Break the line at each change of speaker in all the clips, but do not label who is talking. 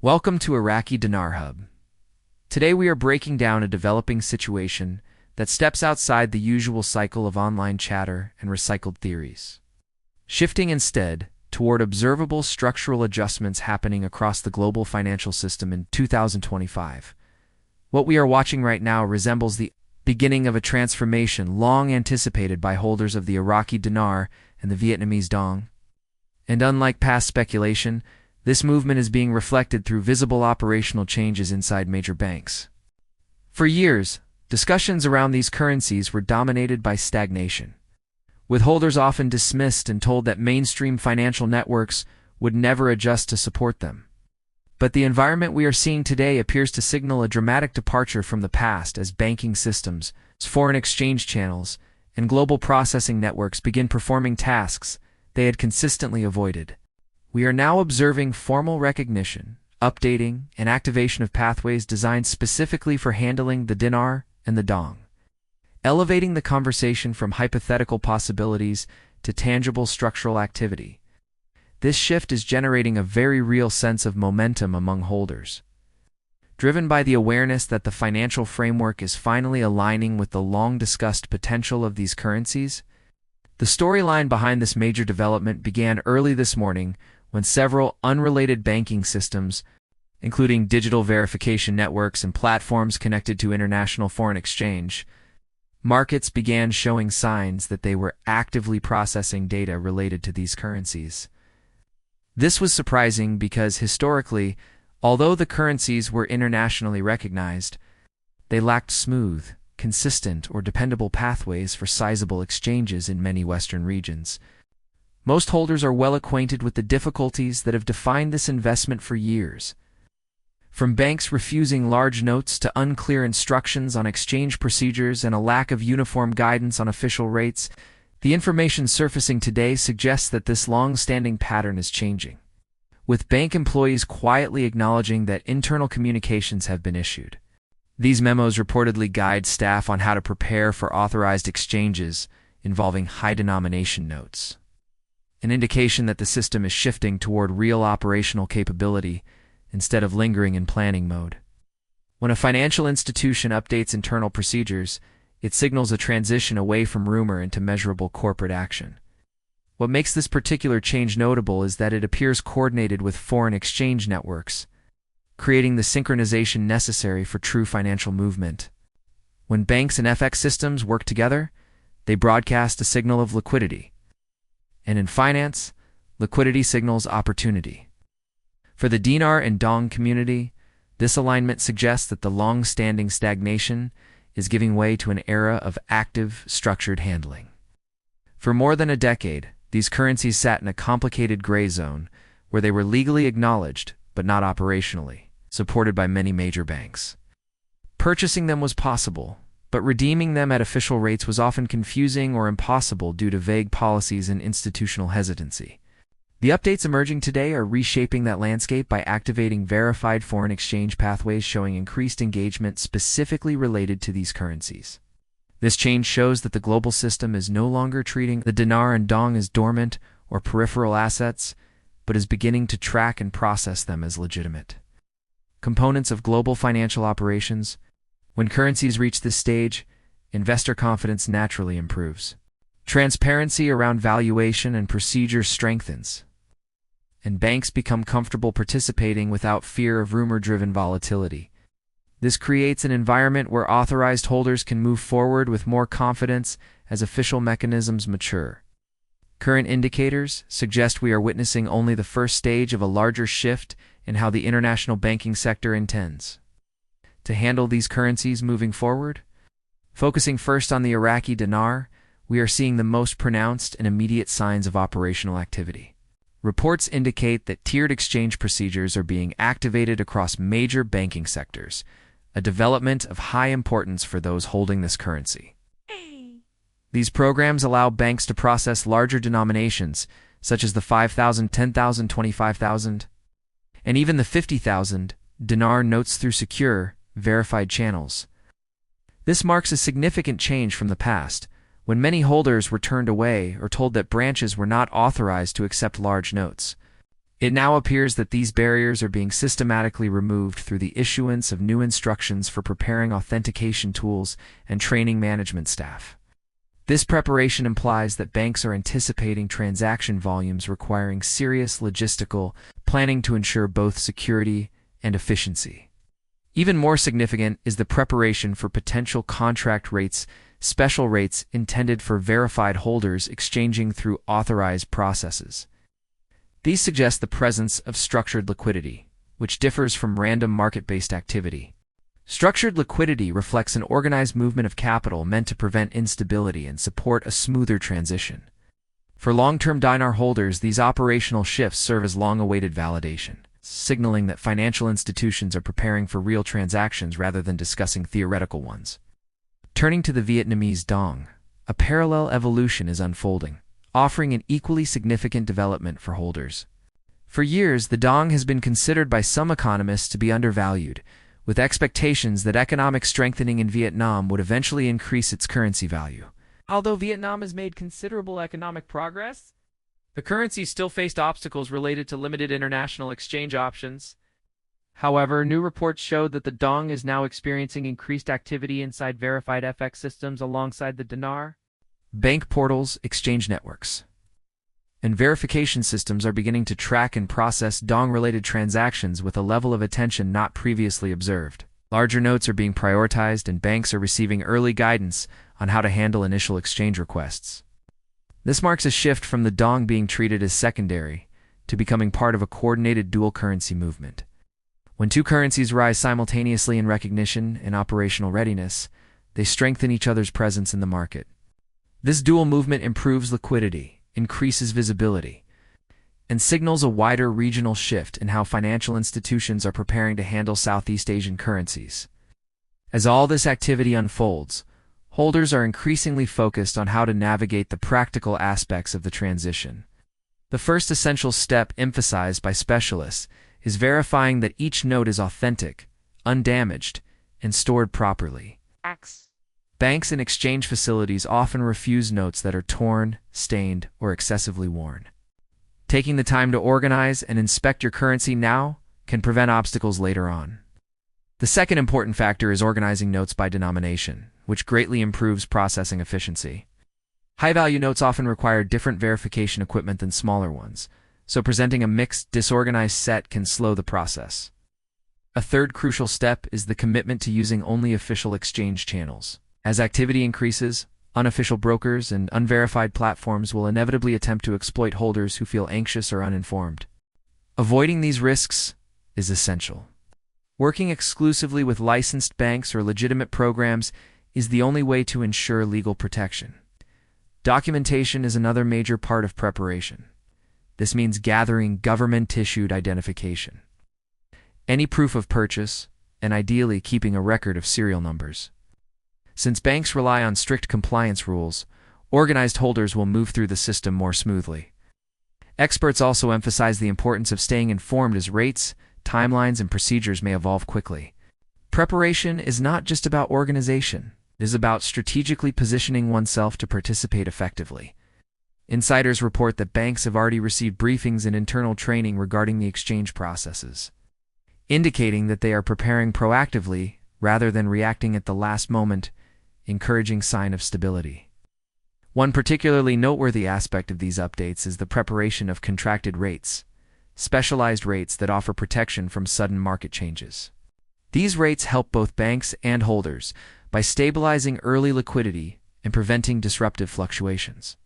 Welcome to Iraqi Dinar Hub. Today we are breaking down a developing situation that steps outside the usual cycle of online chatter and recycled theories, shifting instead toward observable structural adjustments happening across the global financial system in 2025. What we are watching right now resembles the beginning of a transformation long anticipated by holders of the Iraqi Dinar and the Vietnamese Dong. And unlike past speculation, this movement is being reflected through visible operational changes inside major banks. For years, discussions around these currencies were dominated by stagnation, with holders often dismissed and told that mainstream financial networks would never adjust to support them. But the environment we are seeing today appears to signal a dramatic departure from the past as banking systems, foreign exchange channels, and global processing networks begin performing tasks they had consistently avoided. We are now observing formal recognition, updating, and activation of pathways designed specifically for handling the dinar and the dong, elevating the conversation from hypothetical possibilities to tangible structural activity. This shift is generating a very real sense of momentum among holders, driven by the awareness that the financial framework is finally aligning with the long-discussed potential of these currencies. The storyline behind this major development began early this morning when several unrelated banking systems, including digital verification networks and platforms connected to international foreign exchange markets, began showing signs that they were actively processing data related to these currencies. This was surprising because historically, although the currencies were internationally recognized, they lacked smooth, consistent, or dependable pathways for sizable exchanges in many Western regions. Most holders are well acquainted with the difficulties that have defined this investment for years. From banks refusing large notes to unclear instructions on exchange procedures and a lack of uniform guidance on official rates, the information surfacing today suggests that this long-standing pattern is changing, with bank employees quietly acknowledging that internal communications have been issued. These memos reportedly guide staff on how to prepare for authorized exchanges involving high-denomination notes, an indication that the system is shifting toward real operational capability instead of lingering in planning mode. When a financial institution updates internal procedures, it signals a transition away from rumor into measurable corporate action. What makes this particular change notable is that it appears coordinated with foreign exchange networks, creating the synchronization necessary for true financial movement. When banks and FX systems work together, they broadcast a signal of liquidity. And in finance, liquidity signals opportunity. For the dinar and dong community, this alignment suggests that the long-standing stagnation is giving way to an era of active, structured handling. For more than a decade, these currencies sat in a complicated gray zone where they were legally acknowledged but not operationally supported by many major banks. Purchasing them was possible, but redeeming them at official rates was often confusing or impossible due to vague policies and institutional hesitancy. The updates emerging today are reshaping that landscape by activating verified foreign exchange pathways showing increased engagement specifically related to these currencies. This change shows that the global system is no longer treating the dinar and dong as dormant or peripheral assets, but is beginning to track and process them as legitimate components of global financial operations. When currencies reach this stage, investor confidence naturally improves. Transparency around valuation and procedure strengthens, and banks become comfortable participating without fear of rumor-driven volatility. This creates an environment where authorized holders can move forward with more confidence as official mechanisms mature. Current indicators suggest we are witnessing only the first stage of a larger shift in how the international banking sector intends to handle these currencies moving forward. Focusing first on the Iraqi dinar, we are seeing the most pronounced and immediate signs of operational activity. Reports indicate that tiered exchange procedures are being activated across major banking sectors, a development of high importance for those holding this currency. These programs allow banks to process larger denominations, such as the 5,000, 10,000, 25,000, and even the 50,000 dinar notes through secure, verified channels. This marks a significant change from the past, when many holders were turned away or told that branches were not authorized to accept large notes. It now appears that these barriers are being systematically removed through the issuance of new instructions for preparing authentication tools and training management staff. This preparation implies that banks are anticipating transaction volumes requiring serious logistical planning to ensure both security and efficiency. Even more significant is the preparation for potential contract rates, special rates intended for verified holders exchanging through authorized processes. These suggest the presence of structured liquidity, which differs from random market-based activity. Structured liquidity reflects an organized movement of capital meant to prevent instability and support a smoother transition. For long-term dinar holders, these operational shifts serve as long-awaited validation, signaling that financial institutions are preparing for real transactions rather than discussing theoretical ones. Turning to the Vietnamese Dong, a parallel evolution is unfolding, offering an equally significant development for holders. For years, the Dong has been considered by some economists to be undervalued, with expectations that economic strengthening in Vietnam would eventually increase its currency value. Although Vietnam has made considerable economic progress, the currency still faced obstacles related to limited international exchange options. However, new reports showed that the Dong is now experiencing increased activity inside verified FX systems alongside the dinar. Bank portals, exchange networks, and verification systems are beginning to track and process Dong-related transactions with a level of attention not previously observed. Larger notes are being prioritized and banks are receiving early guidance on how to handle initial exchange requests. This marks a shift from the Dong being treated as secondary to becoming part of a coordinated dual currency movement. When two currencies rise simultaneously in recognition and operational readiness, they strengthen each other's presence in the market. This dual movement improves liquidity, increases visibility, and signals a wider regional shift in how financial institutions are preparing to handle Southeast Asian currencies. As all this activity unfolds, holders are increasingly focused on how to navigate the practical aspects of the transition. The first essential step emphasized by specialists is verifying that each note is authentic, undamaged, and stored properly. Banks and exchange facilities often refuse notes that are torn, stained, or excessively worn. Taking the time to organize and inspect your currency now can prevent obstacles later on. The second important factor is organizing notes by denomination, which greatly improves processing efficiency. High-value notes often require different verification equipment than smaller ones, so presenting a mixed, disorganized set can slow the process. A third crucial step is the commitment to using only official exchange channels. As activity increases, unofficial brokers and unverified platforms will inevitably attempt to exploit holders who feel anxious or uninformed. Avoiding these risks is essential. Working exclusively with licensed banks or legitimate programs is the only way to ensure legal protection. Documentation is another major part of preparation. This means gathering government-issued identification, any proof of purchase, and ideally keeping a record of serial numbers. Since banks rely on strict compliance rules, organized holders will move through the system more smoothly. Experts also emphasize the importance of staying informed as rates, timelines, and procedures may evolve quickly. Preparation is not just about organization. It is about strategically positioning oneself to participate effectively. Insiders report that banks have already received briefings and internal training regarding the exchange processes, indicating that they are preparing proactively rather than reacting at the last moment, encouraging sign of stability. One particularly noteworthy aspect of these updates is the preparation of contracted rates, specialized rates that offer protection from sudden market changes. These rates help both banks and holders by stabilizing early liquidity and preventing disruptive fluctuations.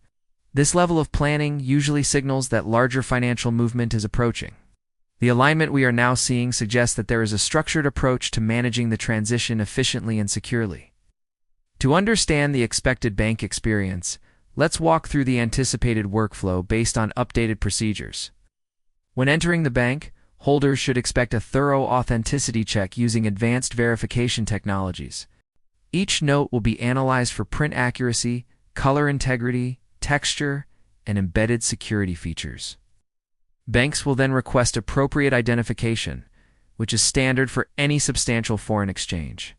This level of planning usually signals that larger financial movement is approaching. The alignment we are now seeing suggests that there is a structured approach to managing the transition efficiently and securely. To understand the expected bank experience, let's walk through the anticipated workflow based on updated procedures. When entering the bank, holders should expect a thorough authenticity check using advanced verification technologies. Each note will be analyzed for print accuracy, color integrity, texture, and embedded security features. Banks will then request appropriate identification, which is standard for any substantial foreign exchange.